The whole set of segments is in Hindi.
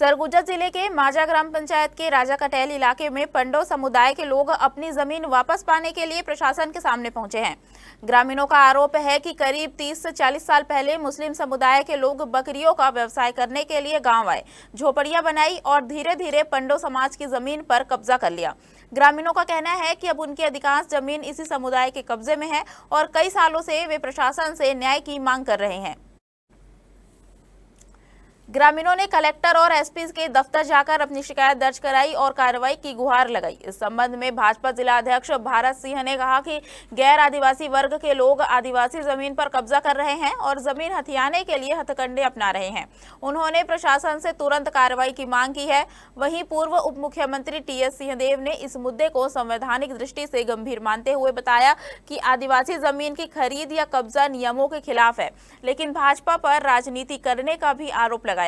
सरगुजा जिले के माजा ग्राम पंचायत के राजा कटेल इलाके में पंडो समुदाय के लोग अपनी जमीन वापस पाने के लिए प्रशासन के सामने पहुंचे हैं। ग्रामीणों का आरोप है कि करीब 30 से 40 साल पहले मुस्लिम समुदाय के लोग बकरियों का व्यवसाय करने के लिए गांव आए, झोपड़ियां बनाई और धीरे धीरे पंडो समाज की जमीन पर कब्जा कर लिया। ग्रामीणों का कहना है कि अब उनकी अधिकांश जमीन इसी समुदाय के कब्जे में है और कई सालों से वे प्रशासन से न्याय की मांग कर रहे हैं। ग्रामीणों ने कलेक्टर और एसपी के दफ्तर जाकर अपनी शिकायत दर्ज कराई और कार्रवाई की गुहार लगाई। इस संबंध में भाजपा जिला अध्यक्ष भारत सिंह ने कहा कि गैर आदिवासी वर्ग के लोग आदिवासी जमीन पर कब्जा कर रहे हैं और जमीन हथियाने के लिए हथकंडे अपना रहे हैं। उन्होंने प्रशासन से तुरंत कार्रवाई की मांग की है। वहीं पूर्व उप मुख्यमंत्री टीएस सिंहदेव ने इस मुद्दे को संवैधानिक दृष्टि से गंभीर मानते हुए बताया कि आदिवासी जमीन की खरीद या कब्जा नियमों के खिलाफ है, लेकिन भाजपा पर राजनीति करने का भी आरोप लगाया।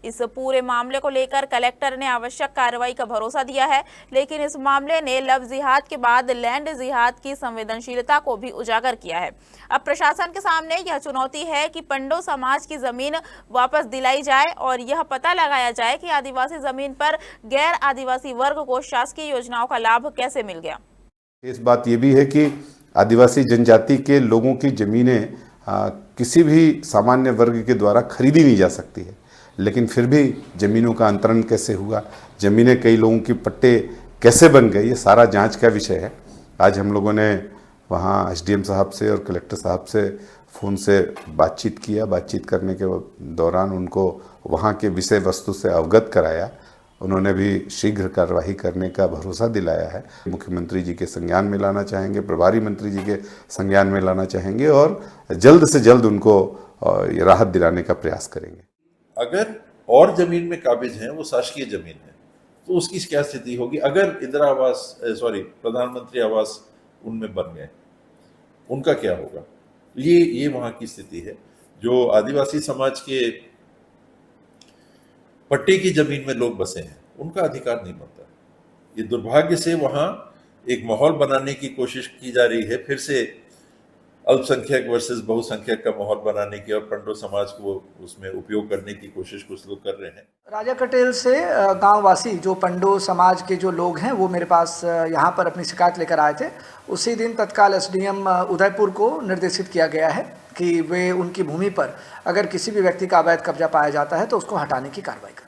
इस पूरे मामले को लेकर कलेक्टर ने आवश्यक कार्रवाई का भरोसा दिया है, लेकिन इस मामले ने लव जिहाद के बाद लैंड जिहाद की संवेदनशीलता को भी उजागर किया है। अब प्रशासन के सामने यह चुनौती है कि पंडो समाज की जमीन वापस दिलाई जाए और यह पता लगाया जाए कि आदिवासी जमीन पर गैर आदिवासी वर्ग को शासकीय योजनाओं का लाभ कैसे मिल गया। इस बात ये भी है कि आदिवासी जनजाति के लोगों की जमीनें किसी भी सामान्य वर्ग के द्वारा खरीदी नहीं जा सकती है, लेकिन फिर भी ज़मीनों का अंतरण कैसे हुआ, ज़मीनें कई लोगों की पट्टे कैसे बन गई, ये सारा जांच का विषय है। आज हम लोगों ने वहाँ एसडीएम साहब से और कलेक्टर साहब से फ़ोन से बातचीत किया। बातचीत करने के दौरान उनको वहाँ के विषय वस्तु से अवगत कराया। उन्होंने भी शीघ्र कार्रवाई करने का भरोसा दिलाया है। मुख्यमंत्री जी के संज्ञान में लाना चाहेंगे, प्रभारी मंत्री जी के संज्ञान में लाना चाहेंगे और जल्द से जल्द उनको राहत दिलाने का प्रयास करेंगे। अगर और जमीन में काबिज हैं, वो शासकीय जमीन है, तो उसकी क्या स्थिति होगी? अगर इंदिरा आवास प्रधानमंत्री आवास उनमें बन गए, उनका क्या होगा? ये वहां की स्थिति है। जो आदिवासी समाज के पट्टे की जमीन में लोग बसे हैं, उनका अधिकार नहीं बनता। ये दुर्भाग्य से वहां एक माहौल बनाने की कोशिश की जा रही है, फिर से अल्पसंख्यक वर्सेस बहुसंख्यक का माहौल बनाने की और पंडो समाज को उसमें उपयोग करने की कोशिश कुछ लोग कर रहे हैं। राजा कटेल से गांववासी जो पंडो समाज के जो लोग हैं वो मेरे पास यहां पर अपनी शिकायत लेकर आए थे। उसी दिन तत्काल एसडीएम उदयपुर को निर्देशित किया गया है कि वे उनकी भूमि पर अगर किसी भी व्यक्ति का अवैध कब्जा पाया जाता है तो उसको हटाने की कार्रवाई करें।